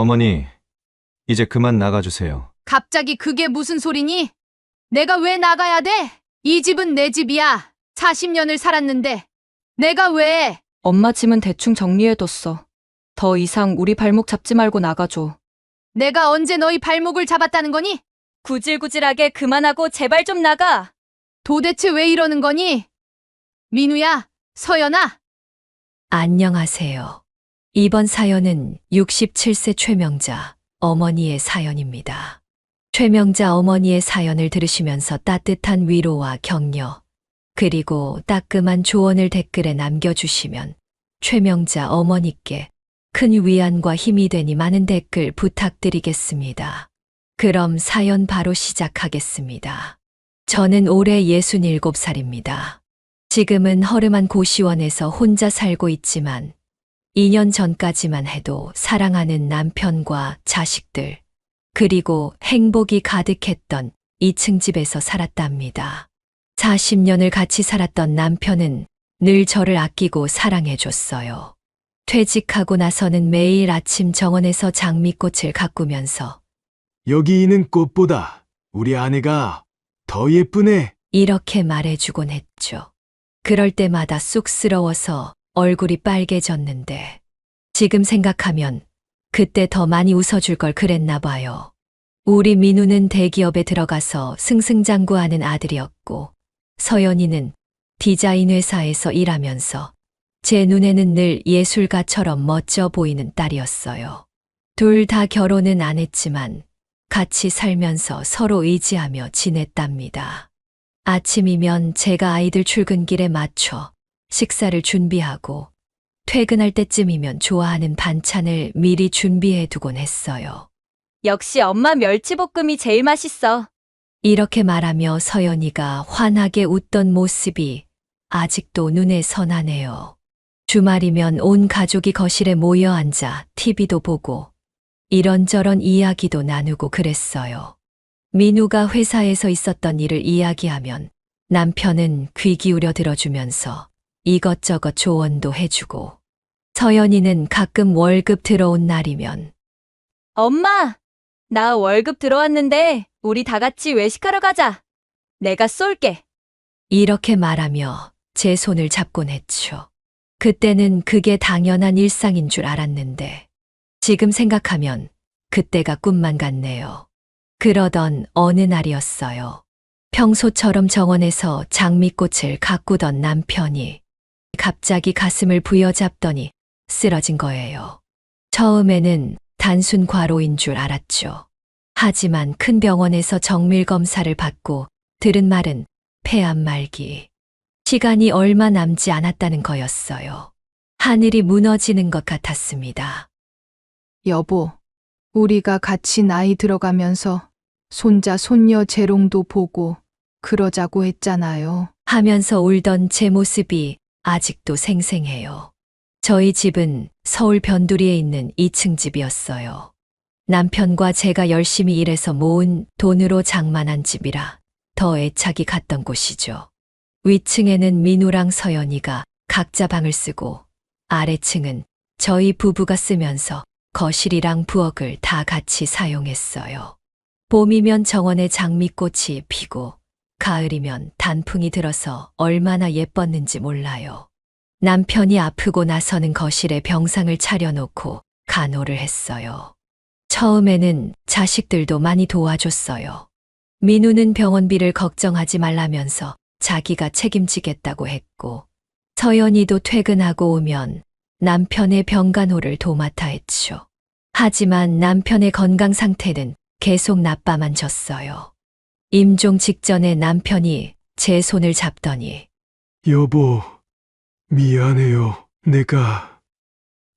어머니, 이제 그만 나가주세요. 갑자기 그게 무슨 소리니? 내가 왜 나가야 돼? 이 집은 내 집이야. 40년을 살았는데. 내가 왜? 엄마 짐은 대충 정리해뒀어. 더 이상 우리 발목 잡지 말고 나가줘. 내가 언제 너희 발목을 잡았다는 거니? 구질구질하게 그만하고 제발 좀 나가. 도대체 왜 이러는 거니? 민우야, 서연아. 안녕하세요. 이번 사연은 67세 최명자 어머니의 사연입니다. 최명자 어머니의 사연을 들으시면서 따뜻한 위로와 격려, 그리고 따끔한 조언을 댓글에 남겨주시면 최명자 어머니께 큰 위안과 힘이 되니 많은 댓글 부탁드리겠습니다. 그럼 사연 바로 시작하겠습니다. 저는 올해 67살입니다. 지금은 허름한 고시원에서 혼자 살고 있지만 2년 전까지만 해도 사랑하는 남편과 자식들, 그리고 행복이 가득했던 2층 집에서 살았답니다. 40년을 같이 살았던 남편은 늘 저를 아끼고 사랑해줬어요. 퇴직하고 나서는 매일 아침 정원에서 장미꽃을 가꾸면서 여기 있는 꽃보다 우리 아내가 더 예쁘네. 이렇게 말해주곤 했죠. 그럴 때마다 쑥스러워서 얼굴이 빨개졌는데 지금 생각하면 그때 더 많이 웃어줄 걸 그랬나 봐요. 우리 민우는 대기업에 들어가서 승승장구하는 아들이었고 서연이는 디자인 회사에서 일하면서 제 눈에는 늘 예술가처럼 멋져 보이는 딸이었어요. 둘 다 결혼은 안 했지만 같이 살면서 서로 의지하며 지냈답니다. 아침이면 제가 아이들 출근길에 맞춰 식사를 준비하고 퇴근할 때쯤이면 좋아하는 반찬을 미리 준비해 두곤 했어요. 역시 엄마 멸치볶음이 제일 맛있어. 이렇게 말하며 서연이가 환하게 웃던 모습이 아직도 눈에 선하네요. 주말이면 온 가족이 거실에 모여 앉아 TV도 보고 이런저런 이야기도 나누고 그랬어요. 민우가 회사에서 있었던 일을 이야기하면 남편은 귀 기울여 들어주면서 이것저것 조언도 해주고 서연이는 가끔 월급 들어온 날이면 엄마, 나 월급 들어왔는데 우리 다 같이 외식하러 가자. 내가 쏠게. 이렇게 말하며 제 손을 잡곤 했죠. 그때는 그게 당연한 일상인 줄 알았는데 지금 생각하면 그때가 꿈만 같네요. 그러던 어느 날이었어요. 평소처럼 정원에서 장미꽃을 가꾸던 남편이 갑자기 가슴을 부여잡더니 쓰러진 거예요. 처음에는 단순 과로인 줄 알았죠. 하지만 큰 병원에서 정밀 검사를 받고 들은 말은 폐암 말기. 시간이 얼마 남지 않았다는 거였어요. 하늘이 무너지는 것 같았습니다. 여보, 우리가 같이 나이 들어가면서 손자, 손녀 재롱도 보고 그러자고 했잖아요. 하면서 울던 제 모습이 아직도 생생해요. 저희 집은 서울 변두리에 있는 2층 집이었어요. 남편과 제가 열심히 일해서 모은 돈으로 장만한 집이라 더 애착이 갔던 곳이죠. 위층에는 민우랑 서연이가 각자 방을 쓰고 아래층은 저희 부부가 쓰면서 거실이랑 부엌을 다 같이 사용했어요. 봄이면 정원에 장미꽃이 피고 가을이면 단풍이 들어서 얼마나 예뻤는지 몰라요. 남편이 아프고 나서는 거실에 병상을 차려놓고 간호를 했어요. 처음에는 자식들도 많이 도와줬어요. 민우는 병원비를 걱정하지 말라면서 자기가 책임지겠다고 했고 서연이도 퇴근하고 오면 남편의 병간호를 도맡아 했죠. 하지만 남편의 건강 상태는 계속 나빠만 졌어요. 임종 직전에 남편이 제 손을 잡더니 여보, 미안해요. 내가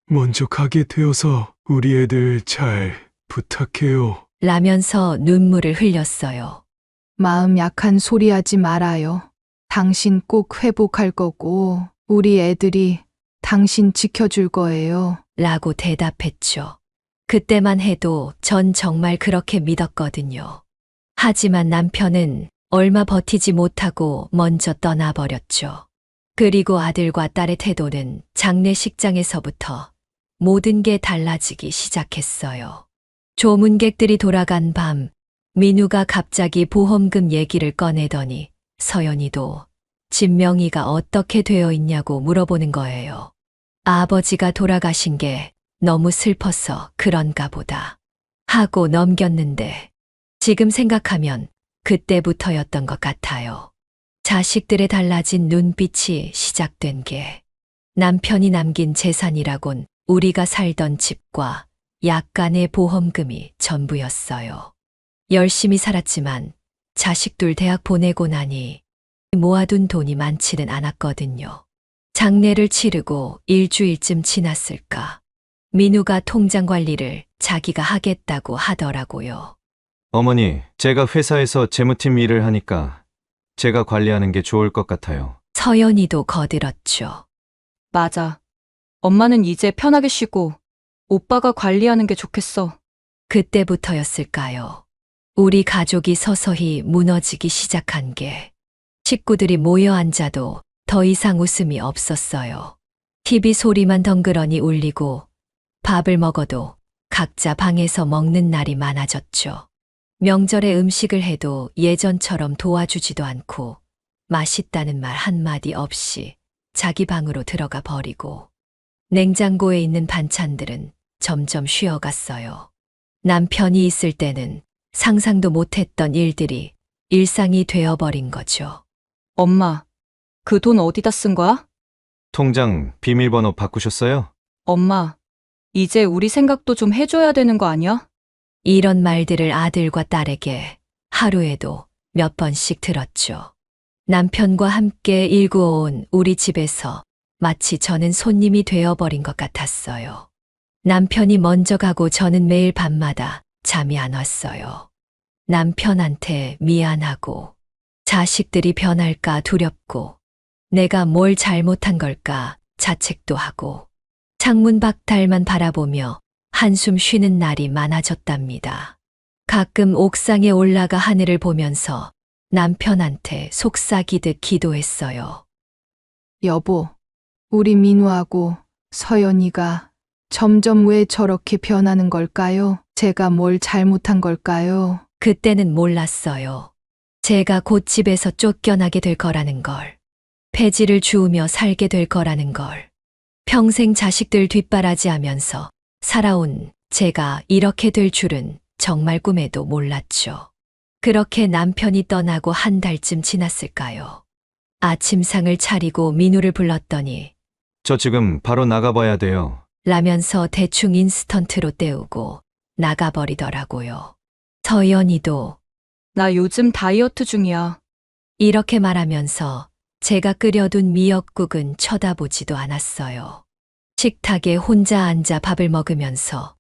먼저 가게 되어서 우리 애들 잘 부탁해요. 라면서 눈물을 흘렸어요. 마음 약한 소리 하지 말아요. 당신 꼭 회복할 거고 우리 애들이 당신 지켜줄 거예요. 라고 대답했죠. 그때만 해도 전 정말 그렇게 믿었거든요. 하지만 남편은 얼마 버티지 못하고 먼저 떠나버렸죠. 그리고 아들과 딸의 태도는 장례식장에서부터 모든 게 달라지기 시작했어요. 조문객들이 돌아간 밤, 민우가 갑자기 보험금 얘기를 꺼내더니 서연이도 집 명의가 어떻게 되어 있냐고 물어보는 거예요. 아버지가 돌아가신 게 너무 슬퍼서 그런가 보다 하고 넘겼는데 지금 생각하면 그때부터였던 것 같아요. 자식들의 달라진 눈빛이 시작된 게 남편이 남긴 재산이라곤 우리가 살던 집과 약간의 보험금이 전부였어요. 열심히 살았지만 자식들 대학 보내고 나니 모아둔 돈이 많지는 않았거든요. 장례를 치르고 일주일쯤 지났을까. 민우가 통장 관리를 자기가 하겠다고 하더라고요. 어머니, 제가 회사에서 재무팀 일을 하니까 제가 관리하는 게 좋을 것 같아요. 서연이도 거들었죠. 맞아. 엄마는 이제 편하게 쉬고 오빠가 관리하는 게 좋겠어. 그때부터였을까요? 우리 가족이 서서히 무너지기 시작한 게 식구들이 모여 앉아도 더 이상 웃음이 없었어요. TV 소리만 덩그러니 울리고 밥을 먹어도 각자 방에서 먹는 날이 많아졌죠. 명절에 음식을 해도 예전처럼 도와주지도 않고 맛있다는 말 한마디 없이 자기 방으로 들어가 버리고 냉장고에 있는 반찬들은 점점 쉬어갔어요. 남편이 있을 때는 상상도 못했던 일들이 일상이 되어버린 거죠. 엄마, 그 돈 어디다 쓴 거야? 통장 비밀번호 바꾸셨어요? 엄마, 이제 우리 생각도 좀 해줘야 되는 거 아니야? 이런 말들을 아들과 딸에게 하루에도 몇 번씩 들었죠. 남편과 함께 일구어온 우리 집에서 마치 저는 손님이 되어버린 것 같았어요. 남편이 먼저 가고 저는 매일 밤마다 잠이 안 왔어요. 남편한테 미안하고 자식들이 변할까 두렵고 내가 뭘 잘못한 걸까 자책도 하고 창문 밖달만 바라보며 한숨 쉬는 날이 많아졌답니다. 가끔 옥상에 올라가 하늘을 보면서 남편한테 속삭이듯 기도했어요. 여보, 우리 민우하고 서연이가 점점 왜 저렇게 변하는 걸까요? 제가 뭘 잘못한 걸까요? 그때는 몰랐어요. 제가 곧 집에서 쫓겨나게 될 거라는 걸. 폐지를 주우며 살게 될 거라는 걸. 평생 자식들 뒷바라지하면서 살아온 제가 이렇게 될 줄은 정말 꿈에도 몰랐죠. 그렇게 남편이 떠나고 한 달쯤 지났을까요? 아침상을 차리고 민우를 불렀더니 저 지금 바로 나가봐야 돼요. 라면서 대충 인스턴트로 때우고 나가버리더라고요. 서연이도 나 요즘 다이어트 중이야. 이렇게 말하면서 제가 끓여둔 미역국은 쳐다보지도 않았어요. 식탁에 혼자 앉아 밥을 먹으면서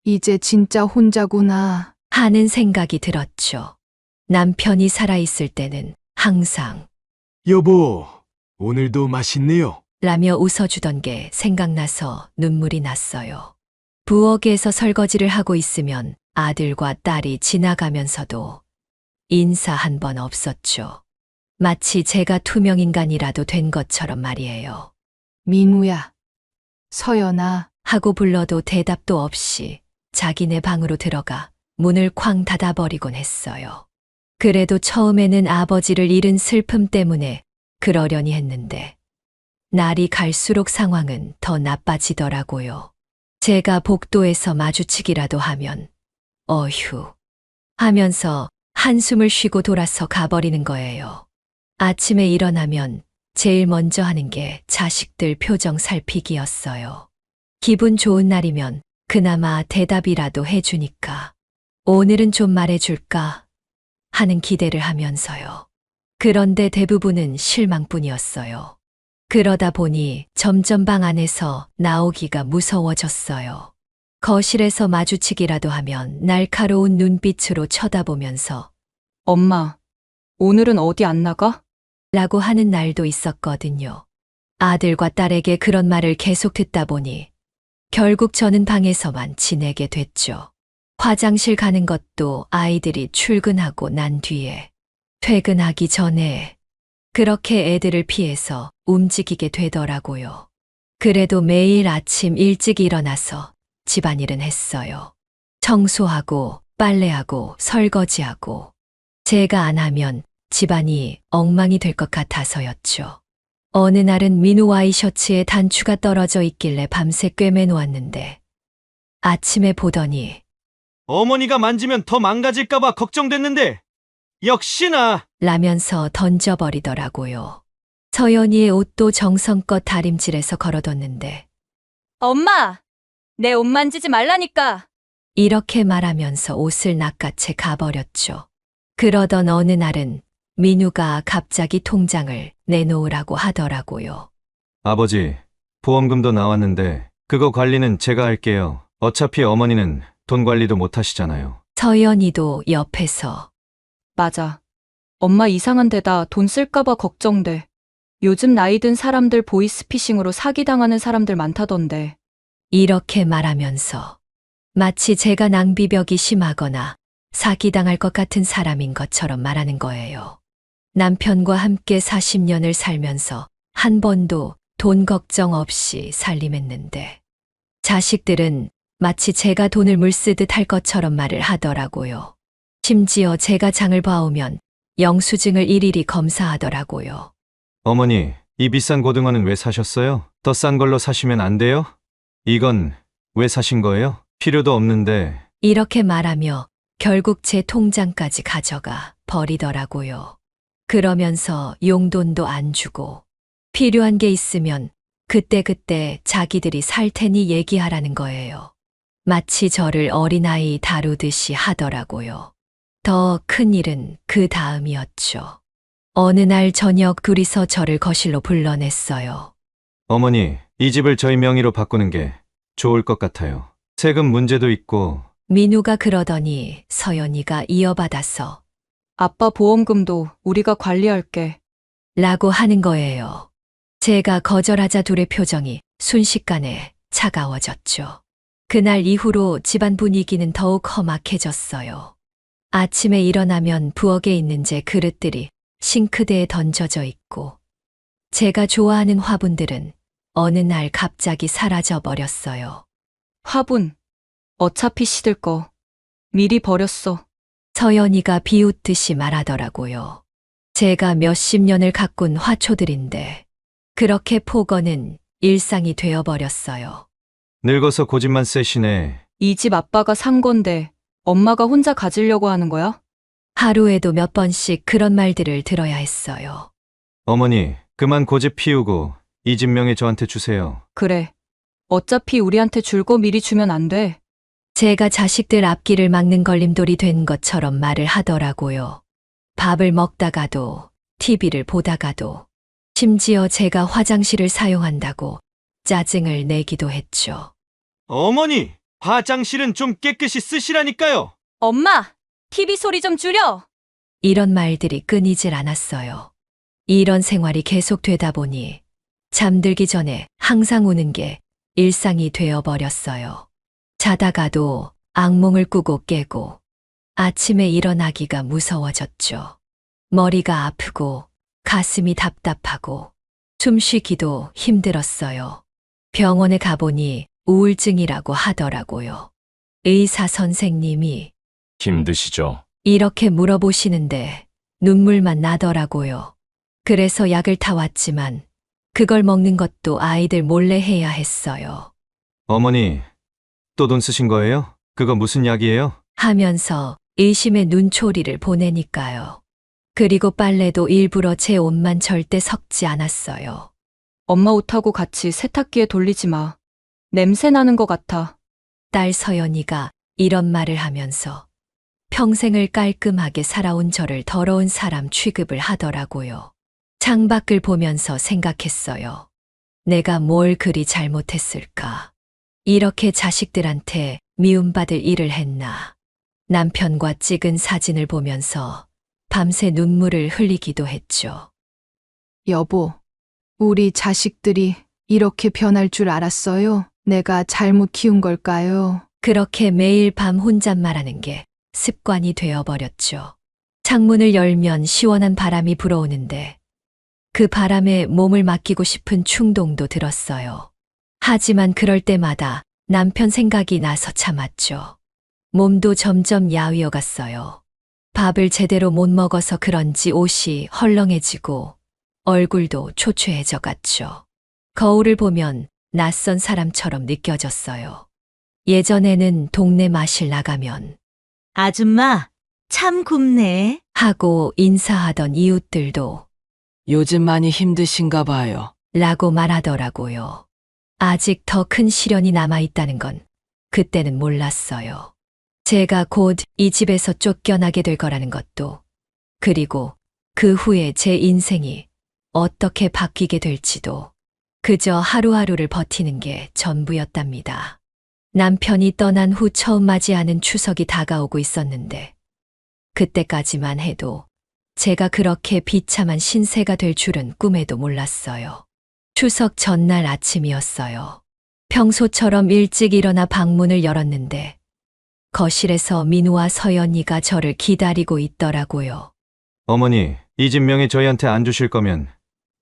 이제 진짜 혼자구나. 하는 생각이 들었죠. 남편이 살아있을 때는 항상 여보, 오늘도 맛있네요. 라며 웃어주던 게 생각나서 눈물이 났어요. 부엌에서 설거지를 하고 있으면 아들과 딸이 지나가면서도 인사 한 번 없었죠. 마치 제가 투명인간이라도 된 것처럼 말이에요. 민우야, 서연아, 하고 불러도 대답도 없이 자기네 방으로 들어가 문을 쾅 닫아버리곤 했어요. 그래도 처음에는 아버지를 잃은 슬픔 때문에 그러려니 했는데 날이 갈수록 상황은 더 나빠지더라고요. 제가 복도에서 마주치기라도 하면 어휴 하면서 한숨을 쉬고 돌아서 가버리는 거예요. 아침에 일어나면 제일 먼저 하는 게 자식들 표정 살피기였어요. 기분 좋은 날이면 그나마 대답이라도 해주니까 오늘은 좀 말해줄까 하는 기대를 하면서요. 그런데 대부분은 실망뿐이었어요. 그러다 보니 점점 방 안에서 나오기가 무서워졌어요. 거실에서 마주치기라도 하면 날카로운 눈빛으로 쳐다보면서 엄마, 오늘은 어디 안 나가? 라고 하는 날도 있었거든요. 아들과 딸에게 그런 말을 계속 듣다 보니 결국 저는 방에서만 지내게 됐죠. 화장실 가는 것도 아이들이 출근하고 난 뒤에, 퇴근하기 전에 그렇게 애들을 피해서 움직이게 되더라고요. 그래도 매일 아침 일찍 일어나서 집안일은 했어요. 청소하고 빨래하고 설거지하고 제가 안 하면 집안이 엉망이 될 것 같아서였죠. 어느 날은 민우 와이셔츠에 단추가 떨어져 있길래 밤새 꿰매놓았는데 아침에 보더니 어머니가 만지면 더 망가질까봐 걱정됐는데 역시나 라면서 던져버리더라고요. 서연이의 옷도 정성껏 다림질해서 걸어뒀는데 엄마! 내 옷 만지지 말라니까! 이렇게 말하면서 옷을 낚아채 가버렸죠. 그러던 어느 날은 민우가 갑자기 통장을 내놓으라고 하더라고요. 아버지, 보험금도 나왔는데 그거 관리는 제가 할게요. 어차피 어머니는 돈 관리도 못 하시잖아요. 서연이도 옆에서 맞아. 엄마 이상한 데다 돈 쓸까봐 걱정돼. 요즘 나이 든 사람들 보이스피싱으로 사기당하는 사람들 많다던데. 이렇게 말하면서 마치 제가 낭비벽이 심하거나 사기당할 것 같은 사람인 것처럼 말하는 거예요. 남편과 함께 40년을 살면서 한 번도 돈 걱정 없이 살림했는데 자식들은 마치 제가 돈을 물쓰듯 할 것처럼 말을 하더라고요. 심지어 제가 장을 봐오면 영수증을 일일이 검사하더라고요. 어머니, 이 비싼 고등어는 왜 사셨어요? 더 싼 걸로 사시면 안 돼요? 이건 왜 사신 거예요? 필요도 없는데. 이렇게 말하며 결국 제 통장까지 가져가 버리더라고요. 그러면서 용돈도 안 주고 필요한 게 있으면 그때그때 자기들이 살 테니 얘기하라는 거예요. 마치 저를 어린아이 다루듯이 하더라고요. 더 큰 일은 그 다음이었죠. 어느 날 저녁 둘이서 저를 거실로 불러냈어요. 어머니, 이 집을 저희 명의로 바꾸는 게 좋을 것 같아요. 세금 문제도 있고. 민우가 그러더니 서연이가 이어받아서 아빠 보험금도 우리가 관리할게. 라고 하는 거예요. 제가 거절하자 둘의 표정이 순식간에 차가워졌죠. 그날 이후로 집안 분위기는 더욱 험악해졌어요. 아침에 일어나면 부엌에 있는 제 그릇들이 싱크대에 던져져 있고 제가 좋아하는 화분들은 어느 날 갑자기 사라져 버렸어요. 화분. 어차피 시들 거. 미리 버렸어. 서연이가 비웃듯이 말하더라고요. 제가 몇십 년을 가꾼 화초들인데 그렇게 포거는 일상이 되어버렸어요. 늙어서 고집만 세시네. 이 집 아빠가 산 건데 엄마가 혼자 가지려고 하는 거야? 하루에도 몇 번씩 그런 말들을 들어야 했어요. 어머니, 그만 고집 피우고 이 집 명의 저한테 주세요. 그래. 어차피 우리한테 줄 거 미리 주면 안 돼. 제가 자식들 앞길을 막는 걸림돌이 된 것처럼 말을 하더라고요. 밥을 먹다가도, TV를 보다가도, 심지어 제가 화장실을 사용한다고 짜증을 내기도 했죠. 어머니, 화장실은 좀 깨끗이 쓰시라니까요. 엄마! TV 소리 좀 줄여! 이런 말들이 끊이질 않았어요. 이런 생활이 계속되다 보니 잠들기 전에 항상 우는 게 일상이 되어버렸어요. 자다가도 악몽을 꾸고 깨고 아침에 일어나기가 무서워졌죠. 머리가 아프고 가슴이 답답하고 숨쉬기도 힘들었어요. 병원에 가보니 우울증이라고 하더라고요. 의사 선생님이 힘드시죠? 이렇게 물어보시는데 눈물만 나더라고요. 그래서 약을 타왔지만 그걸 먹는 것도 아이들 몰래 해야 했어요. 어머니, 또 돈 쓰신 거예요? 그거 무슨 약이에요? 하면서 의심의 눈초리를 보내니까요. 그리고 빨래도 일부러 제 옷만 절대 섞지 않았어요. 엄마 옷하고 같이 세탁기에 돌리지 마. 냄새 나는 것 같아. 딸 서연이가 이런 말을 하면서 평생을 깔끔하게 살아온 저를 더러운 사람 취급을 하더라고요. 창밖을 보면서 생각했어요. 내가 뭘 그리 잘못했을까? 이렇게 자식들한테 미움받을 일을 했나? 남편과 찍은 사진을 보면서 밤새 눈물을 흘리기도 했죠. 여보, 우리 자식들이 이렇게 변할 줄 알았어요? 내가 잘못 키운 걸까요? 그렇게 매일 밤 혼잣말하는 게 습관이 되어버렸죠. 창문을 열면 시원한 바람이 불어오는데 그 바람에 몸을 맡기고 싶은 충동도 들었어요. 하지만 그럴 때마다 남편 생각이 나서 참았죠. 몸도 점점 야위어 갔어요. 밥을 제대로 못 먹어서 그런지 옷이 헐렁해지고 얼굴도 초췌해져 갔죠. 거울을 보면 낯선 사람처럼 느껴졌어요. 예전에는 동네 마실 나가면 아줌마, 참 굽네. 하고 인사하던 이웃들도 요즘 많이 힘드신가 봐요. 라고 말하더라고요. 아직 더 큰 시련이 남아있다는 건 그때는 몰랐어요. 제가 곧 이 집에서 쫓겨나게 될 거라는 것도, 그리고 그 후에 제 인생이 어떻게 바뀌게 될지도 그저 하루하루를 버티는 게 전부였답니다. 남편이 떠난 후 처음 맞이하는 추석이 다가오고 있었는데, 그때까지만 해도 제가 그렇게 비참한 신세가 될 줄은 꿈에도 몰랐어요. 추석 전날 아침이었어요. 평소처럼 일찍 일어나 방문을 열었는데 거실에서 민우와 서연이가 저를 기다리고 있더라고요. 어머니, 이 집 명의 저희한테 안 주실 거면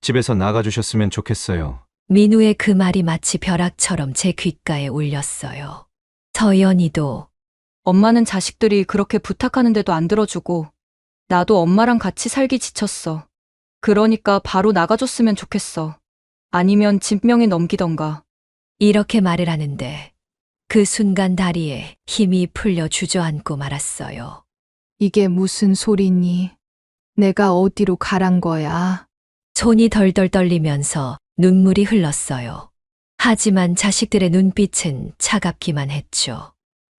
집에서 나가주셨으면 좋겠어요. 민우의 그 말이 마치 벼락처럼 제 귓가에 울렸어요. 서연이도 엄마는 자식들이 그렇게 부탁하는데도 안 들어주고 나도 엄마랑 같이 살기 지쳤어. 그러니까 바로 나가줬으면 좋겠어. 아니면 집 명의 넘기던가. 이렇게 말을 하는데 그 순간 다리에 힘이 풀려 주저앉고 말았어요. 이게 무슨 소리니? 내가 어디로 가란 거야? 손이 덜덜 떨리면서 눈물이 흘렀어요. 하지만 자식들의 눈빛은 차갑기만 했죠.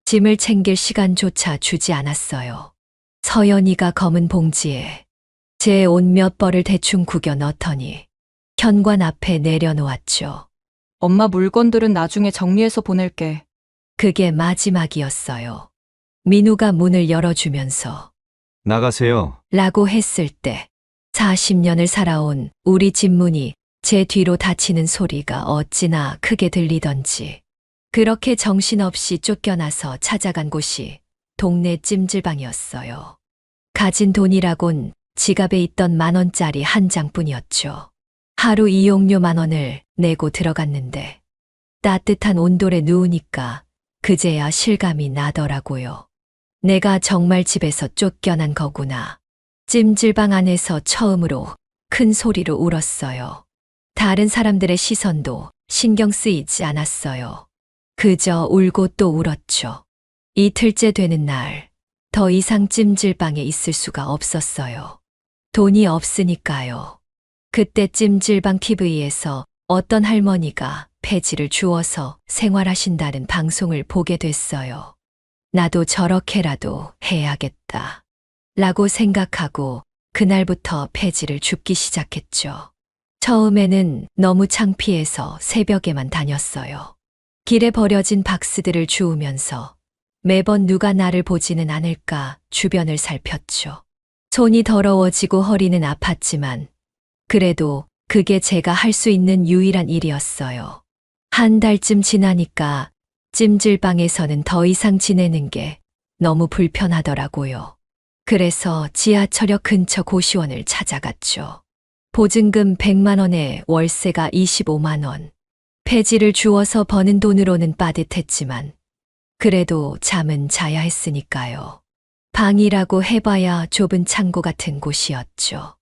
짐을 챙길 시간조차 주지 않았어요. 서연이가 검은 봉지에 제 옷 몇 벌을 대충 구겨 넣더니 현관 앞에 내려놓았죠. 엄마 물건들은 나중에 정리해서 보낼게. 그게 마지막이었어요. 민우가 문을 열어주면서 나가세요. 라고 했을 때 40년을 살아온 우리 집 문이 제 뒤로 닫히는 소리가 어찌나 크게 들리던지, 그렇게 정신없이 쫓겨나서 찾아간 곳이 동네 찜질방이었어요. 가진 돈이라곤 지갑에 있던 10,000원짜리 한 장뿐이었죠. 하루 이용료 10,000원을 내고 들어갔는데 따뜻한 온돌에 누우니까 그제야 실감이 나더라고요. 내가 정말 집에서 쫓겨난 거구나. 찜질방 안에서 처음으로 큰 소리로 울었어요. 다른 사람들의 시선도 신경 쓰이지 않았어요. 그저 울고 또 울었죠. 이틀째 되는 날, 더 이상 찜질방에 있을 수가 없었어요. 돈이 없으니까요. 그때 찜질방 TV에서 어떤 할머니가 폐지를 주워서 생활하신다는 방송을 보게 됐어요. 나도 저렇게라도 해야겠다. 라고 생각하고 그날부터 폐지를 줍기 시작했죠. 처음에는 너무 창피해서 새벽에만 다녔어요. 길에 버려진 박스들을 주우면서 매번 누가 나를 보지는 않을까 주변을 살폈죠. 손이 더러워지고 허리는 아팠지만 그래도 그게 제가 할 수 있는 유일한 일이었어요. 한 달쯤 지나니까 찜질방에서는 더 이상 지내는 게 너무 불편하더라고요. 그래서 지하철역 근처 고시원을 찾아갔죠. 보증금 100만 원에 월세가 25만 원. 폐지를 주워서 버는 돈으로는 빠듯했지만 그래도 잠은 자야 했으니까요. 방이라고 해봐야 좁은 창고 같은 곳이었죠.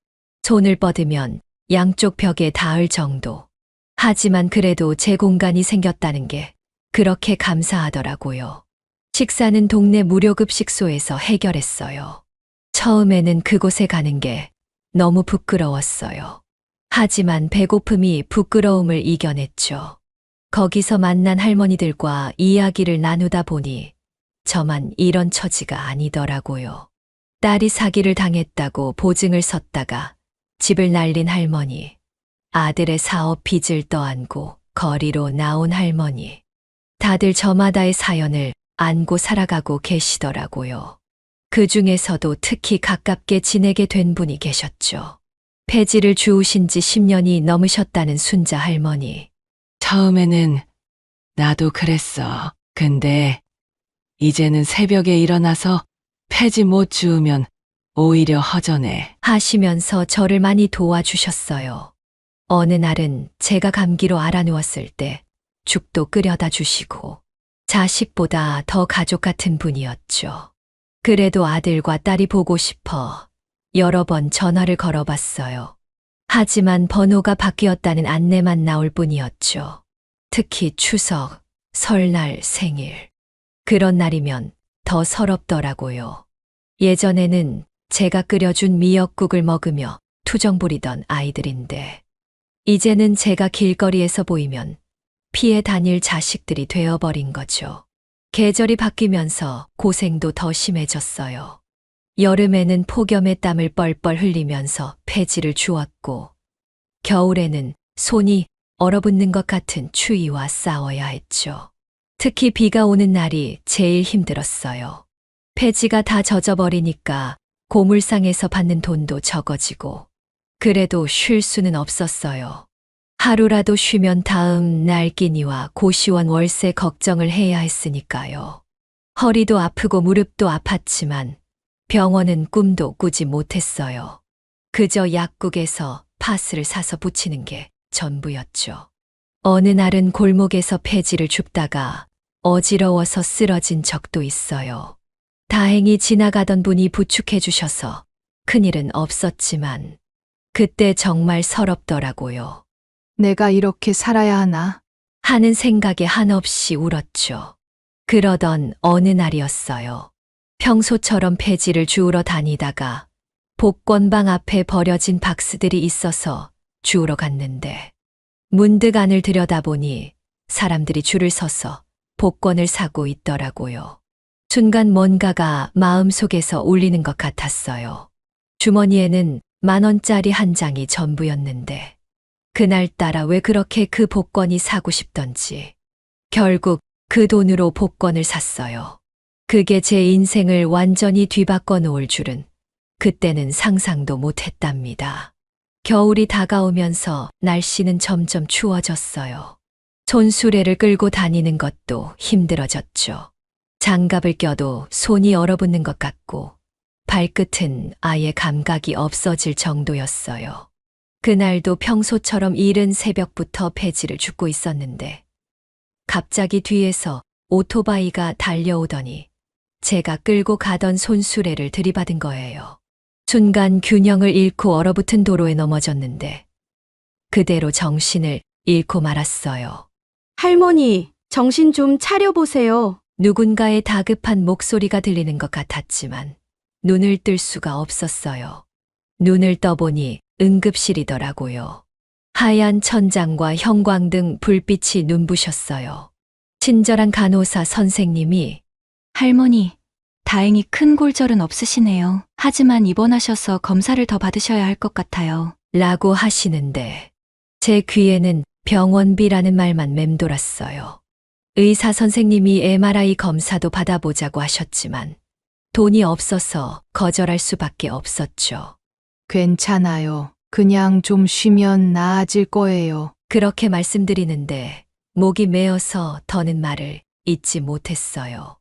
손을 뻗으면 양쪽 벽에 닿을 정도. 하지만 그래도 제 공간이 생겼다는 게 그렇게 감사하더라고요. 식사는 동네 무료급식소에서 해결했어요. 처음에는 그곳에 가는 게 너무 부끄러웠어요. 하지만 배고픔이 부끄러움을 이겨냈죠. 거기서 만난 할머니들과 이야기를 나누다 보니 저만 이런 처지가 아니더라고요. 딸이 사기를 당했다고 보증을 섰다가 집을 날린 할머니, 아들의 사업 빚을 떠안고 거리로 나온 할머니, 다들 저마다의 사연을 안고 살아가고 계시더라고요. 그 중에서도 특히 가깝게 지내게 된 분이 계셨죠. 폐지를 주우신 지 10년이 넘으셨다는 순자 할머니. 처음에는 나도 그랬어. 근데 이제는 새벽에 일어나서 폐지 못 주우면 오히려 허전해. 하시면서 저를 많이 도와주셨어요. 어느 날은 제가 감기로 알아누웠을 때 죽도 끓여다 주시고 자식보다 더 가족 같은 분이었죠. 그래도 아들과 딸이 보고 싶어 여러 번 전화를 걸어봤어요. 하지만 번호가 바뀌었다는 안내만 나올 뿐이었죠. 특히 추석, 설날, 생일. 그런 날이면 더 서럽더라고요. 예전에는 제가 끓여준 미역국을 먹으며 투정 부리던 아이들인데, 이제는 제가 길거리에서 보이면 피해 다닐 자식들이 되어버린 거죠. 계절이 바뀌면서 고생도 더 심해졌어요. 여름에는 폭염에 땀을 뻘뻘 흘리면서 폐지를 주웠고, 겨울에는 손이 얼어붙는 것 같은 추위와 싸워야 했죠. 특히 비가 오는 날이 제일 힘들었어요. 폐지가 다 젖어버리니까 고물상에서 받는 돈도 적어지고, 그래도 쉴 수는 없었어요. 하루라도 쉬면 다음 날 끼니와 고시원 월세 걱정을 해야 했으니까요. 허리도 아프고 무릎도 아팠지만 병원은 꿈도 꾸지 못했어요. 그저 약국에서 파스를 사서 붙이는 게 전부였죠. 어느 날은 골목에서 폐지를 줍다가 어지러워서 쓰러진 적도 있어요. 다행히 지나가던 분이 부축해 주셔서 큰일은 없었지만 그때 정말 서럽더라고요. 내가 이렇게 살아야 하나? 하는 생각에 한없이 울었죠. 그러던 어느 날이었어요. 평소처럼 폐지를 주우러 다니다가 복권방 앞에 버려진 박스들이 있어서 주우러 갔는데, 문득 안을 들여다보니 사람들이 줄을 서서 복권을 사고 있더라고요. 순간 뭔가가 마음속에서 울리는 것 같았어요. 주머니에는 10,000원짜리 한 장이 전부였는데, 그날따라 왜 그렇게 그 복권이 사고 싶던지 결국 그 돈으로 복권을 샀어요. 그게 제 인생을 완전히 뒤바꿔 놓을 줄은 그때는 상상도 못했답니다. 겨울이 다가오면서 날씨는 점점 추워졌어요. 손수레를 끌고 다니는 것도 힘들어졌죠. 장갑을 껴도 손이 얼어붙는 것 같고 발끝은 아예 감각이 없어질 정도였어요. 그날도 평소처럼 이른 새벽부터 폐지를 줍고 있었는데, 갑자기 뒤에서 오토바이가 달려오더니 제가 끌고 가던 손수레를 들이받은 거예요. 순간 균형을 잃고 얼어붙은 도로에 넘어졌는데 그대로 정신을 잃고 말았어요. 할머니, 정신 좀 차려보세요. 누군가의 다급한 목소리가 들리는 것 같았지만 눈을 뜰 수가 없었어요. 눈을 떠보니 응급실이더라고요. 하얀 천장과 형광등 불빛이 눈부셨어요. 친절한 간호사 선생님이 할머니, 다행히 큰 골절은 없으시네요. 하지만 입원하셔서 검사를 더 받으셔야 할 것 같아요. 라고 하시는데 제 귀에는 병원비라는 말만 맴돌았어요. 의사 선생님이 MRI 검사도 받아보자고 하셨지만 돈이 없어서 거절할 수밖에 없었죠. 괜찮아요. 그냥 좀 쉬면 나아질 거예요. 그렇게 말씀드리는데 목이 메어서 더는 말을 잇지 못했어요.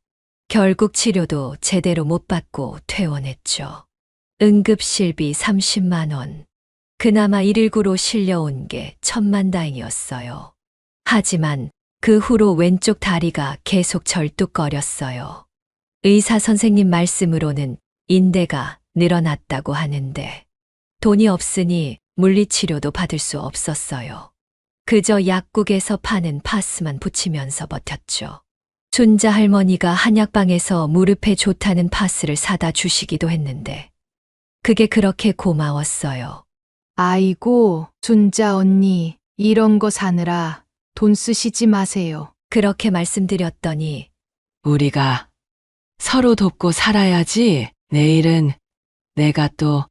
결국 치료도 제대로 못 받고 퇴원했죠. 응급실비 30만 원. 그나마 119로 실려온 게 천만다행이었어요. 하지만 그 후로 왼쪽 다리가 계속 절뚝거렸어요. 의사 선생님 말씀으로는 인대가 늘어났다고 하는데 돈이 없으니 물리치료도 받을 수 없었어요. 그저 약국에서 파는 파스만 붙이면서 버텼죠. 순자 할머니가 한약방에서 무릎에 좋다는 파스를 사다 주시기도 했는데 그게 그렇게 고마웠어요. 아이고, 순자 언니, 이런 거 사느라 돈 쓰시지 마세요. 그렇게 말씀드렸더니 우리가 서로 돕고 살아야지. 내일은 내가 또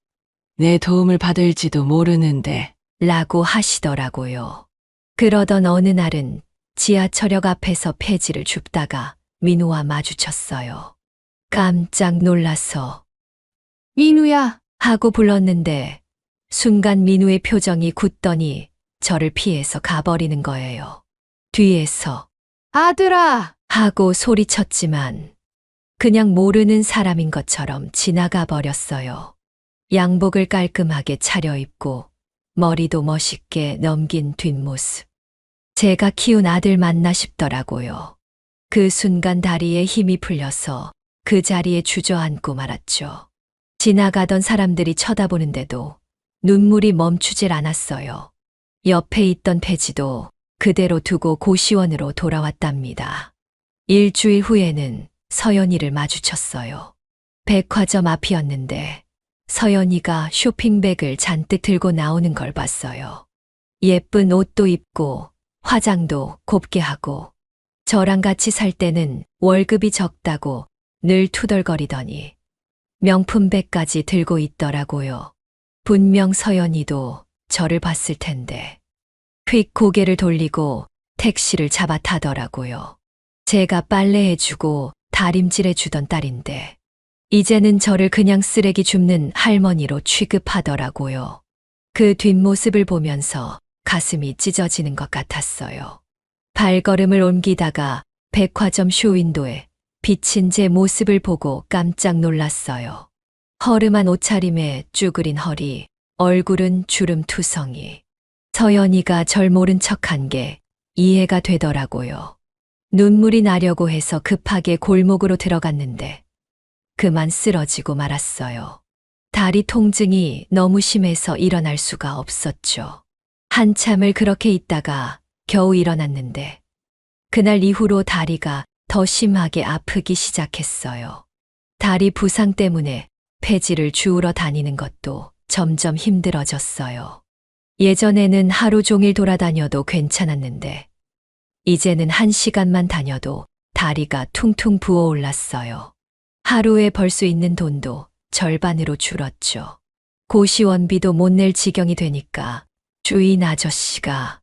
내 도움을 받을지도 모르는데. 라고 하시더라고요. 그러던 어느 날은 지하철역 앞에서 폐지를 줍다가 민우와 마주쳤어요. 깜짝 놀라서 민우야, 하고 불렀는데 순간 민우의 표정이 굳더니 저를 피해서 가버리는 거예요. 뒤에서 아들아! 하고 소리쳤지만 그냥 모르는 사람인 것처럼 지나가 버렸어요. 양복을 깔끔하게 차려입고 머리도 멋있게 넘긴 뒷모습. 제가 키운 아들 맞나 싶더라고요. 그 순간 다리에 힘이 풀려서 그 자리에 주저앉고 말았죠. 지나가던 사람들이 쳐다보는데도 눈물이 멈추질 않았어요. 옆에 있던 폐지도 그대로 두고 고시원으로 돌아왔답니다. 일주일 후에는 서연이를 마주쳤어요. 백화점 앞이었는데 서연이가 쇼핑백을 잔뜩 들고 나오는 걸 봤어요. 예쁜 옷도 입고 화장도 곱게 하고 저랑 같이 살 때는 월급이 적다고 늘 투덜거리더니 명품백까지 들고 있더라고요. 분명 서연이도 저를 봤을 텐데 휙 고개를 돌리고 택시를 잡아 타더라고요. 제가 빨래해주고 다림질해주던 딸인데 이제는 저를 그냥 쓰레기 줍는 할머니로 취급하더라고요. 그 뒷모습을 보면서 가슴이 찢어지는 것 같았어요. 발걸음을 옮기다가 백화점 쇼윈도에 비친 제 모습을 보고 깜짝 놀랐어요. 허름한 옷차림에 쭈그린 허리, 얼굴은 주름투성이. 서연이가 절 모른 척한 게 이해가 되더라고요. 눈물이 나려고 해서 급하게 골목으로 들어갔는데 그만 쓰러지고 말았어요. 다리 통증이 너무 심해서 일어날 수가 없었죠. 한참을 그렇게 있다가 겨우 일어났는데 그날 이후로 다리가 더 심하게 아프기 시작했어요. 다리 부상 때문에 폐지를 주우러 다니는 것도 점점 힘들어졌어요. 예전에는 하루 종일 돌아다녀도 괜찮았는데 이제는 1시간만 다녀도 다리가 퉁퉁 부어올랐어요. 하루에 벌 수 있는 돈도 절반으로 줄었죠. 고시원비도 못 낼 지경이 되니까 주인 아저씨가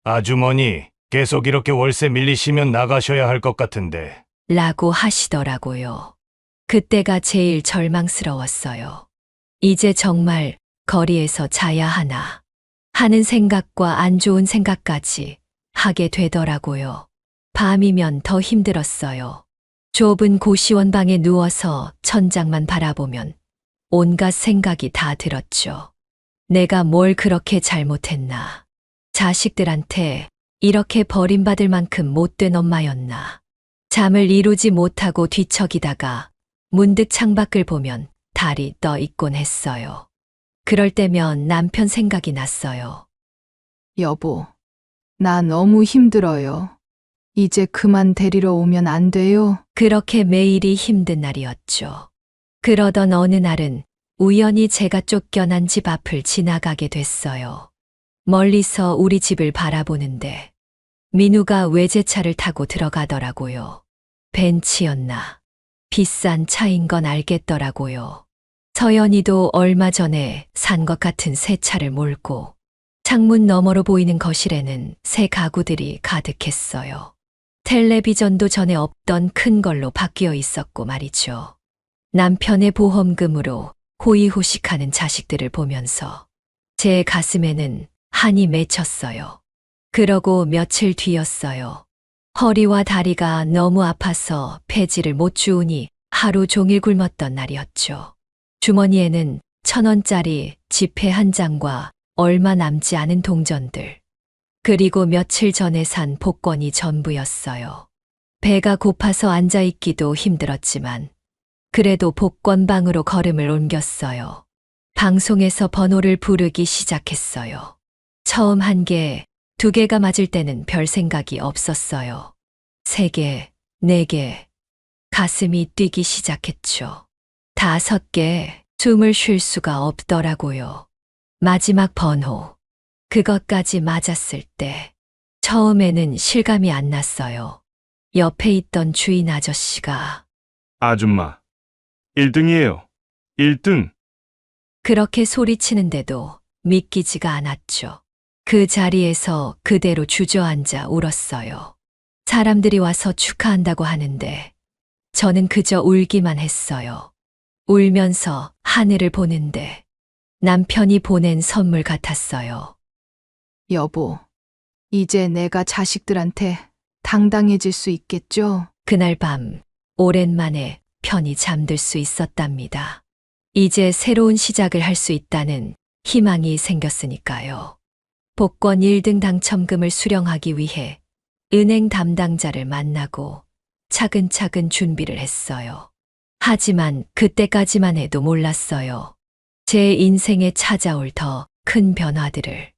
아주머니, 계속 이렇게 월세 밀리시면 나가셔야 할 것 같은데. 라고 하시더라고요. 그때가 제일 절망스러웠어요. 이제 정말 거리에서 자야 하나 하는 생각과 안 좋은 생각까지 하게 되더라고요. 밤이면 더 힘들었어요. 좁은 고시원 방에 누워서 천장만 바라보면 온갖 생각이 다 들었죠. 내가 뭘 그렇게 잘못했나. 자식들한테 이렇게 버림받을 만큼 못된 엄마였나. 잠을 이루지 못하고 뒤척이다가 문득 창밖을 보면 달이 떠 있곤 했어요. 그럴 때면 남편 생각이 났어요. 여보, 나 너무 힘들어요. 이제 그만 데리러 오면 안 돼요? 그렇게 매일이 힘든 날이었죠. 그러던 어느 날은 우연히 제가 쫓겨난 집 앞을 지나가게 됐어요. 멀리서 우리 집을 바라보는데 민우가 외제차를 타고 들어가더라고요. 벤츠였나. 비싼 차인 건 알겠더라고요. 서연이도 얼마 전에 산 것 같은 새 차를 몰고 창문 너머로 보이는 거실에는 새 가구들이 가득했어요. 텔레비전도 전에 없던 큰 걸로 바뀌어 있었고 말이죠. 남편의 보험금으로 호의호식하는 자식들을 보면서 제 가슴에는 한이 맺혔어요. 그러고 며칠 뒤였어요. 허리와 다리가 너무 아파서 폐지를 못 주우니 하루 종일 굶었던 날이었죠. 주머니에는 1,000원짜리 지폐 한 장과 얼마 남지 않은 동전들, 그리고 며칠 전에 산 복권이 전부였어요. 배가 고파서 앉아있기도 힘들었지만 그래도 복권방으로 걸음을 옮겼어요. 방송에서 번호를 부르기 시작했어요. 처음 1개, 2개가 맞을 때는 별 생각이 없었어요. 3개, 4개, 가슴이 뛰기 시작했죠. 5개, 숨을 쉴 수가 없더라고요. 마지막 번호, 그것까지 맞았을 때 처음에는 실감이 안 났어요. 옆에 있던 주인 아저씨가 아줌마, 1등이에요. 1등. 그렇게 소리치는데도 믿기지가 않았죠. 그 자리에서 그대로 주저앉아 울었어요. 사람들이 와서 축하한다고 하는데 저는 그저 울기만 했어요. 울면서 하늘을 보는데 남편이 보낸 선물 같았어요. 여보, 이제 내가 자식들한테 당당해질 수 있겠죠? 그날 밤 오랜만에 편히 잠들 수 있었답니다. 이제 새로운 시작을 할 수 있다는 희망이 생겼으니까요. 복권 1등 당첨금을 수령하기 위해 은행 담당자를 만나고 차근차근 준비를 했어요. 하지만 그때까지만 해도 몰랐어요. 제 인생에 찾아올 더 큰 변화들을.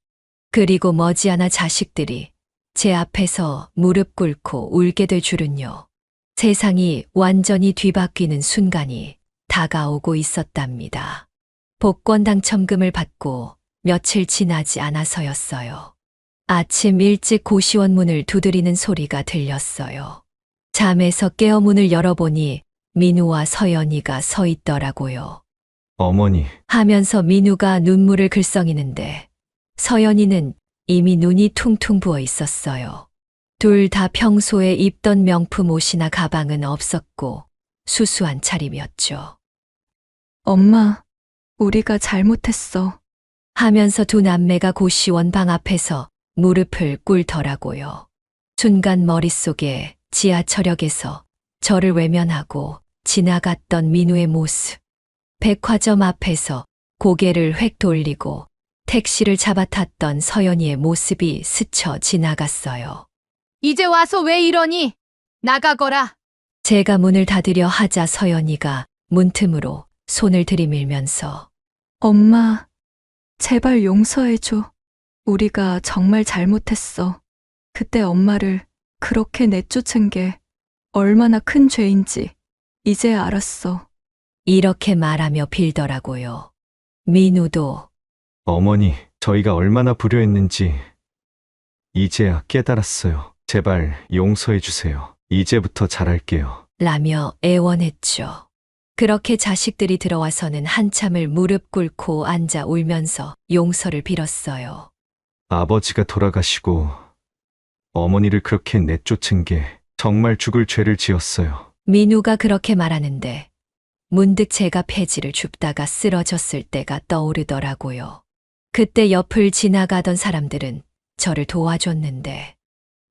그리고 머지않아 자식들이 제 앞에서 무릎 꿇고 울게 될 줄은요. 세상이 완전히 뒤바뀌는 순간이 다가오고 있었답니다. 복권 당첨금을 받고 며칠 지나지 않아서였어요. 아침 일찍 고시원 문을 두드리는 소리가 들렸어요. 잠에서 깨어 문을 열어보니 민우와 서연이가 서 있더라고요. 어머니, 하면서 민우가 눈물을 글썽이는데 서연이는 이미 눈이 퉁퉁 부어 있었어요. 둘 다 평소에 입던 명품 옷이나 가방은 없었고 수수한 차림이었죠. 엄마, 우리가 잘못했어. 하면서 두 남매가 고시원 방 앞에서 무릎을 꿇더라고요. 순간 머릿속에 지하철역에서 저를 외면하고 지나갔던 민우의 모습. 백화점 앞에서 고개를 획 돌리고 택시를 잡아탔던 서연이의 모습이 스쳐 지나갔어요. 이제 와서 왜 이러니? 나가거라. 제가 문을 닫으려 하자 서연이가 문틈으로 손을 들이밀면서 엄마, 제발 용서해줘. 우리가 정말 잘못했어. 그때 엄마를 그렇게 내쫓은 게 얼마나 큰 죄인지 이제 알았어. 이렇게 말하며 빌더라고요. 민우도 어머니, 저희가 얼마나 불효했는지 이제야 깨달았어요. 제발 용서해 주세요. 이제부터 잘할게요. 라며 애원했죠. 그렇게 자식들이 들어와서는 한참을 무릎 꿇고 앉아 울면서 용서를 빌었어요. 아버지가 돌아가시고 어머니를 그렇게 내쫓은 게 정말 죽을 죄를 지었어요. 민우가 그렇게 말하는데 문득 제가 폐지를 줍다가 쓰러졌을 때가 떠오르더라고요. 그때 옆을 지나가던 사람들은 저를 도와줬는데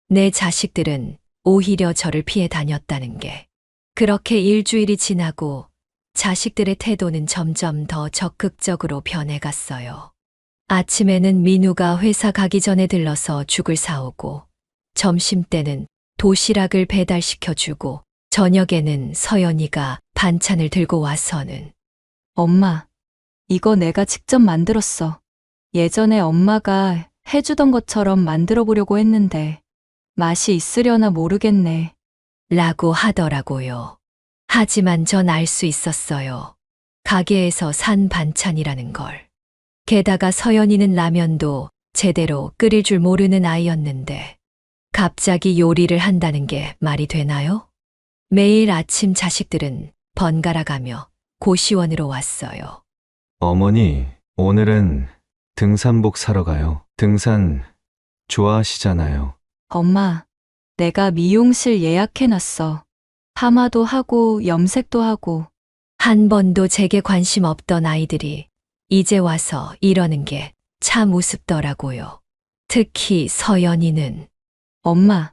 내 자식들은 오히려 저를 피해 다녔다는 게. 그렇게 일주일이 지나고 자식들의 태도는 점점 더 적극적으로 변해갔어요. 아침에는 민우가 회사 가기 전에 들러서 죽을 사오고 점심때는 도시락을 배달시켜주고 저녁에는 서연이가 반찬을 들고 와서는 엄마, 이거 내가 직접 만들었어. 예전에 엄마가 해주던 것처럼 만들어 보려고 했는데 맛이 있으려나 모르겠네. 라고 하더라고요. 하지만 전 알 수 있었어요. 가게에서 산 반찬이라는 걸. 게다가 서연이는 라면도 제대로 끓일 줄 모르는 아이였는데 갑자기 요리를 한다는 게 말이 되나요? 매일 아침 자식들은 번갈아 가며 고시원으로 왔어요. 어머니, 오늘은 등산복 사러 가요. 등산 좋아하시잖아요. 엄마, 내가 미용실 예약해놨어. 파마도 하고 염색도 하고. 한 번도 제게 관심 없던 아이들이 이제 와서 이러는 게 참 우습더라고요. 특히 서연이는 엄마,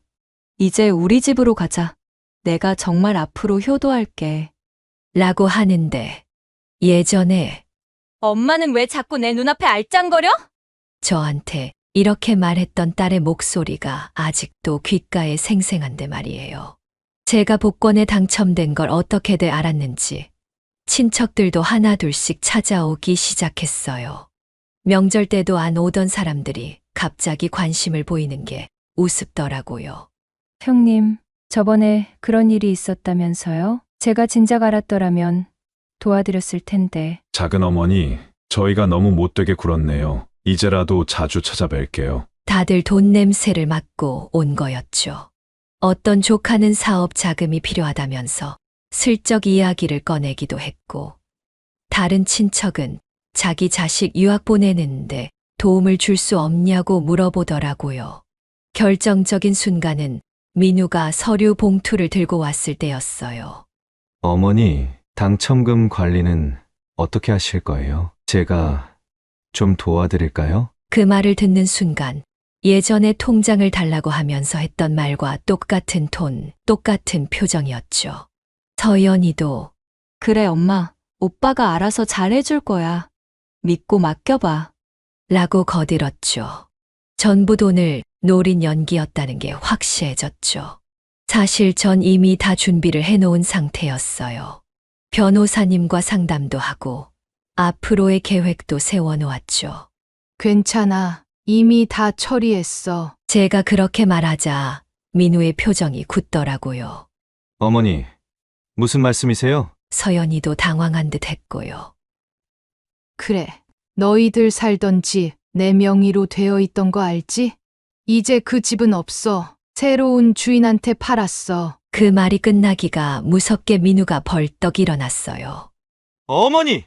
이제 우리 집으로 가자. 내가 정말 앞으로 효도할게. 라고 하는데 예전에 엄마는 왜 자꾸 내 눈앞에 알짱거려? 저한테 이렇게 말했던 딸의 목소리가 아직도 귓가에 생생한데 말이에요. 제가 복권에 당첨된 걸 어떻게들 알았는지 친척들도 하나둘씩 찾아오기 시작했어요. 명절 때도 안 오던 사람들이 갑자기 관심을 보이는 게 우습더라고요. 형님, 저번에 그런 일이 있었다면서요? 제가 진작 알았더라면 도와드렸을 텐데. 작은 어머니, 저희가 너무 못되게 굴었네요. 이제라도 자주 찾아뵐게요. 다들 돈 냄새를 맡고 온 거였죠. 어떤 조카는 사업 자금이 필요하다면서 슬쩍 이야기를 꺼내기도 했고, 다른 친척은 자기 자식 유학 보내는데 도움을 줄 수 없냐고 물어보더라고요. 결정적인 순간은 민우가 서류 봉투를 들고 왔을 때였어요. 어머니, 당첨금 관리는 어떻게 하실 거예요? 제가 좀 도와드릴까요? 그 말을 듣는 순간 예전에 통장을 달라고 하면서 했던 말과 똑같은 톤, 똑같은 표정이었죠. 서연이도 그래, 엄마. 오빠가 알아서 잘 해줄 거야. 믿고 맡겨봐. 라고 거들었죠. 전부 돈을 노린 연기였다는 게 확실해졌죠. 사실 전 이미 다 준비를 해놓은 상태였어요. 변호사님과 상담도 하고 앞으로의 계획도 세워놓았죠. 괜찮아. 이미 다 처리했어. 제가 그렇게 말하자 민우의 표정이 굳더라고요. 어머니, 무슨 말씀이세요? 서연이도 당황한 듯 했고요. 그래. 너희들 살던 집 내 명의로 되어 있던 거 알지? 이제 그 집은 없어. 새로운 주인한테 팔았어. 그 말이 끝나기가 무섭게 민우가 벌떡 일어났어요. 어머니!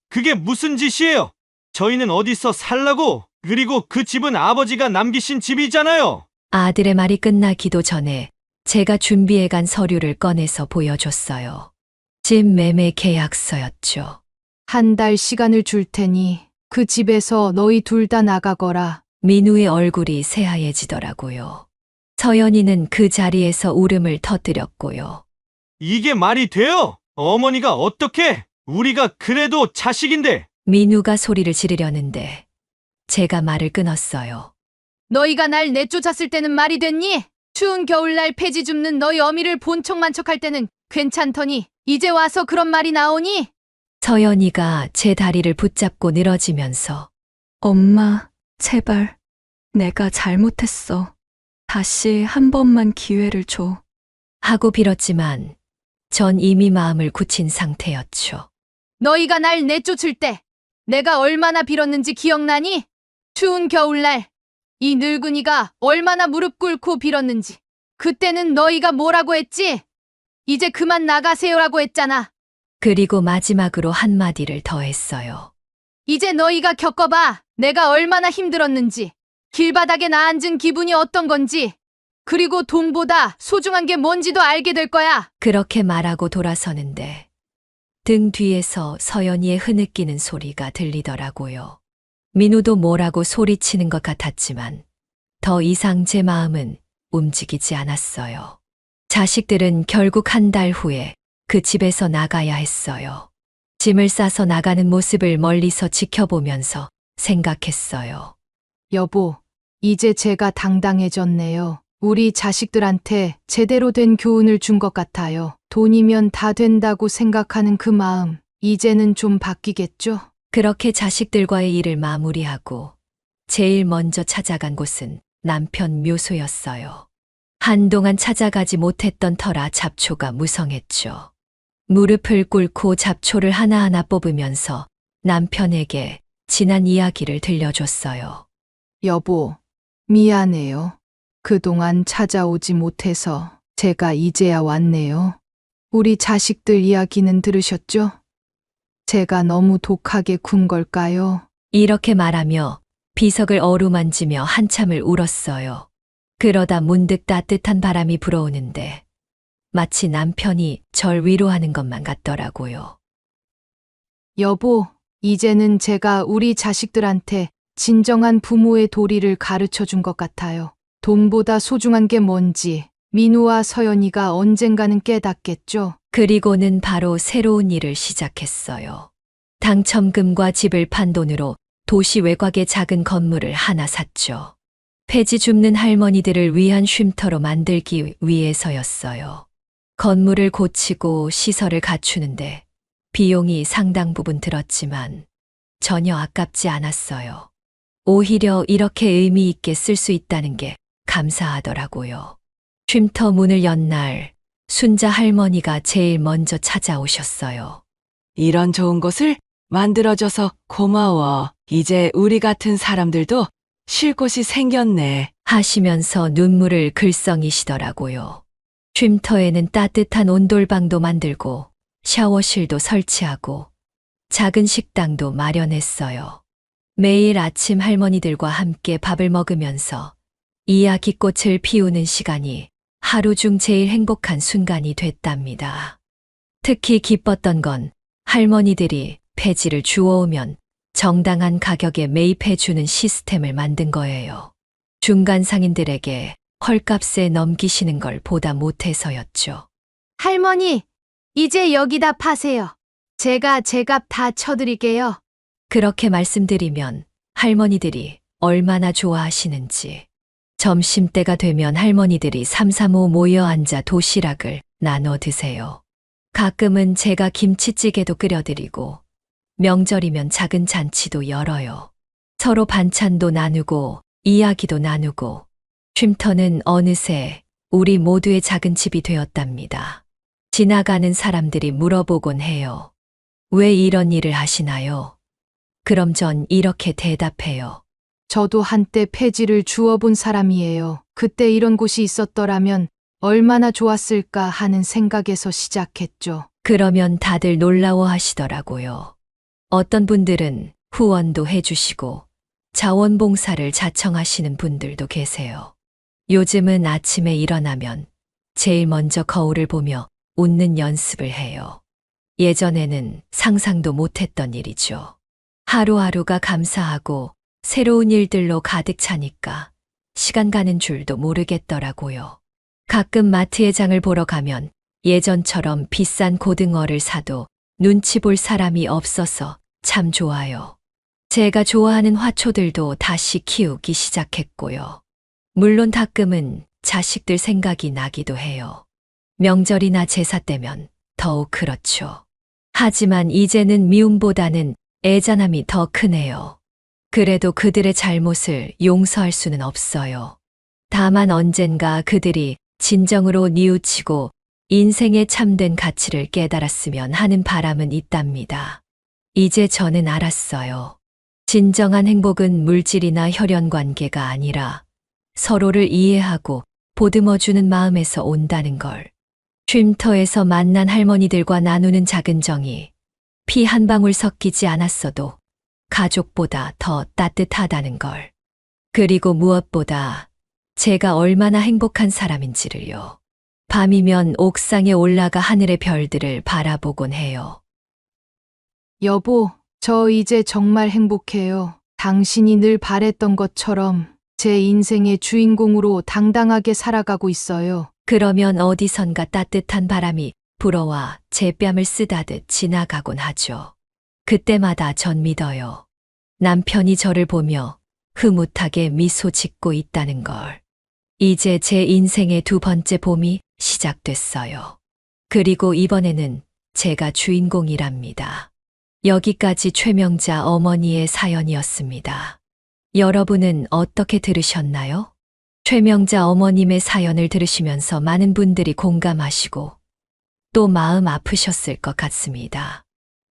그게 무슨 짓이에요? 저희는 어디서 살라고? 그리고 그 집은 아버지가 남기신 집이잖아요. 아들의 말이 끝나기도 전에 제가 준비해간 서류를 꺼내서 보여줬어요. 집 매매 계약서였죠. 한 달 시간을 줄 테니 그 집에서 너희 둘 다 나가거라. 민우의 얼굴이 새하얘지더라고요. 서연이는 그 자리에서 울음을 터뜨렸고요. 이게 말이 돼요? 어머니가 어떻게? 우리가 그래도 자식인데. 민우가 소리를 지르려는데 제가 말을 끊었어요. 너희가 날 내쫓았을 때는 말이 됐니? 추운 겨울날 폐지 줍는 너희 어미를 본 척만 척할 때는 괜찮더니 이제 와서 그런 말이 나오니? 서연이가 제 다리를 붙잡고 늘어지면서 엄마, 제발. 내가 잘못했어. 다시 한 번만 기회를 줘. 하고 빌었지만 전 이미 마음을 굳힌 상태였죠. 너희가 날 내쫓을 때 내가 얼마나 빌었는지 기억나니? 추운 겨울날 이 늙은이가 얼마나 무릎 꿇고 빌었는지. 그때는 너희가 뭐라고 했지? 이제 그만 나가세요라고 했잖아. 그리고 마지막으로 한마디를 더 했어요. 이제 너희가 겪어봐. 내가 얼마나 힘들었는지. 길바닥에 나앉은 기분이 어떤 건지. 그리고 돈보다 소중한 게 뭔지도 알게 될 거야. 그렇게 말하고 돌아서는데 등 뒤에서 서연이의 흐느끼는 소리가 들리더라고요. 민우도 뭐라고 소리치는 것 같았지만 더 이상 제 마음은 움직이지 않았어요. 자식들은 결국 한 달 후에 그 집에서 나가야 했어요. 짐을 싸서 나가는 모습을 멀리서 지켜보면서 생각했어요. 여보, 이제 제가 당당해졌네요. 우리 자식들한테 제대로 된 교훈을 준 것 같아요. 돈이면 다 된다고 생각하는 그 마음, 이제는 좀 바뀌겠죠? 그렇게 자식들과의 일을 마무리하고 제일 먼저 찾아간 곳은 남편 묘소였어요. 한동안 찾아가지 못했던 터라 잡초가 무성했죠. 무릎을 꿇고 잡초를 하나하나 뽑으면서 남편에게 지난 이야기를 들려줬어요. 여보, 미안해요. 그동안 찾아오지 못해서 제가 이제야 왔네요. 우리 자식들 이야기는 들으셨죠? 제가 너무 독하게 군 걸까요? 이렇게 말하며 비석을 어루만지며 한참을 울었어요. 그러다 문득 따뜻한 바람이 불어오는데 마치 남편이 절 위로하는 것만 같더라고요. 여보, 이제는 제가 우리 자식들한테 진정한 부모의 도리를 가르쳐 준 것 같아요. 돈보다 소중한 게 뭔지 민우와 서연이가 언젠가는 깨닫겠죠? 그리고는 바로 새로운 일을 시작했어요. 당첨금과 집을 판 돈으로 도시 외곽의 작은 건물을 하나 샀죠. 폐지 줍는 할머니들을 위한 쉼터로 만들기 위해서였어요. 건물을 고치고 시설을 갖추는데 비용이 상당 부분 들었지만 전혀 아깝지 않았어요. 오히려 이렇게 의미 있게 쓸 수 있다는 게 감사하더라고요. 쉼터 문을 연 날 순자 할머니가 제일 먼저 찾아오셨어요. 이런 좋은 곳을 만들어줘서 고마워. 이제 우리 같은 사람들도 쉴 곳이 생겼네. 하시면서 눈물을 글썽이시더라고요. 쉼터에는 따뜻한 온돌방도 만들고 샤워실도 설치하고 작은 식당도 마련했어요. 매일 아침 할머니들과 함께 밥을 먹으면서 이야기꽃을 피우는 시간이 하루 중 제일 행복한 순간이 됐답니다. 특히 기뻤던 건 할머니들이 폐지를 주워오면 정당한 가격에 매입해주는 시스템을 만든 거예요. 중간 상인들에게 헐값에 넘기시는 걸 보다 못해서였죠. 할머니, 이제 여기다 파세요. 제가 제 값 다 쳐드릴게요. 그렇게 말씀드리면 할머니들이 얼마나 좋아하시는지. 점심때가 되면 할머니들이 삼삼오오 모여 앉아 도시락을 나눠 드세요. 가끔은 제가 김치찌개도 끓여드리고 명절이면 작은 잔치도 열어요. 서로 반찬도 나누고 이야기도 나누고 쉼터는 어느새 우리 모두의 작은 집이 되었답니다. 지나가는 사람들이 물어보곤 해요. 왜 이런 일을 하시나요? 그럼 전 이렇게 대답해요. 저도 한때 폐지를 주워본 사람이에요. 그때 이런 곳이 있었더라면 얼마나 좋았을까 하는 생각에서 시작했죠. 그러면 다들 놀라워 하시더라고요. 어떤 분들은 후원도 해주시고 자원봉사를 자청하시는 분들도 계세요. 요즘은 아침에 일어나면 제일 먼저 거울을 보며 웃는 연습을 해요. 예전에는 상상도 못했던 일이죠. 하루하루가 감사하고 새로운 일들로 가득 차니까 시간 가는 줄도 모르겠더라고요. 가끔 마트에 장을 보러 가면 예전처럼 비싼 고등어를 사도 눈치 볼 사람이 없어서 참 좋아요. 제가 좋아하는 화초들도 다시 키우기 시작했고요. 물론 가끔은 자식들 생각이 나기도 해요. 명절이나 제사 때면 더욱 그렇죠. 하지만 이제는 미움보다는 애잔함이 더 크네요. 그래도 그들의 잘못을 용서할 수는 없어요. 다만 언젠가 그들이 진정으로 뉘우치고 인생의 참된 가치를 깨달았으면 하는 바람은 있답니다. 이제 저는 알았어요. 진정한 행복은 물질이나 혈연 관계가 아니라 서로를 이해하고 보듬어주는 마음에서 온다는 걸. 쉼터에서 만난 할머니들과 나누는 작은 정이 피 한 방울 섞이지 않았어도 가족보다 더 따뜻하다는 걸. 그리고 무엇보다 제가 얼마나 행복한 사람인지를요. 밤이면 옥상에 올라가 하늘의 별들을 바라보곤 해요. 여보, 저 이제 정말 행복해요. 당신이 늘 바랬던 것처럼 제 인생의 주인공으로 당당하게 살아가고 있어요. 그러면 어디선가 따뜻한 바람이 불어와 제 뺨을 쓰다듯 지나가곤 하죠. 그때마다 전 믿어요. 남편이 저를 보며 흐뭇하게 미소 짓고 있다는 걸. 이제 제 인생의 두 번째 봄이 시작됐어요. 그리고 이번에는 제가 주인공이랍니다. 여기까지 최명자 어머니의 사연이었습니다. 여러분은 어떻게 들으셨나요? 최명자 어머님의 사연을 들으시면서 많은 분들이 공감하시고 또 마음 아프셨을 것 같습니다.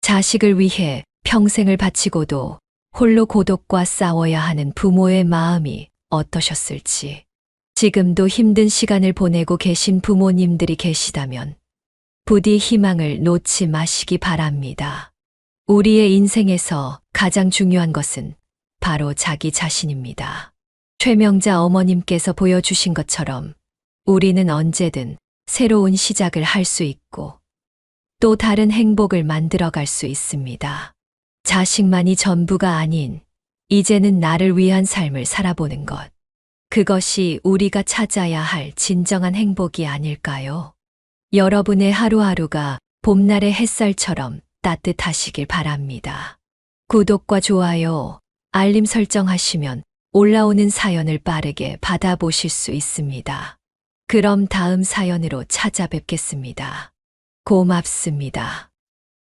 자식을 위해 평생을 바치고도 홀로 고독과 싸워야 하는 부모의 마음이 어떠셨을지. 지금도 힘든 시간을 보내고 계신 부모님들이 계시다면 부디 희망을 놓지 마시기 바랍니다. 우리의 인생에서 가장 중요한 것은 바로 자기 자신입니다. 최명자 어머님께서 보여주신 것처럼 우리는 언제든 새로운 시작을 할 수 있고 또 다른 행복을 만들어갈 수 있습니다. 자식만이 전부가 아닌 이제는 나를 위한 삶을 살아보는 것. 그것이 우리가 찾아야 할 진정한 행복이 아닐까요? 여러분의 하루하루가 봄날의 햇살처럼 따뜻하시길 바랍니다. 구독과 좋아요, 알림 설정하시면 올라오는 사연을 빠르게 받아보실 수 있습니다. 그럼 다음 사연으로 찾아뵙겠습니다. 고맙습니다.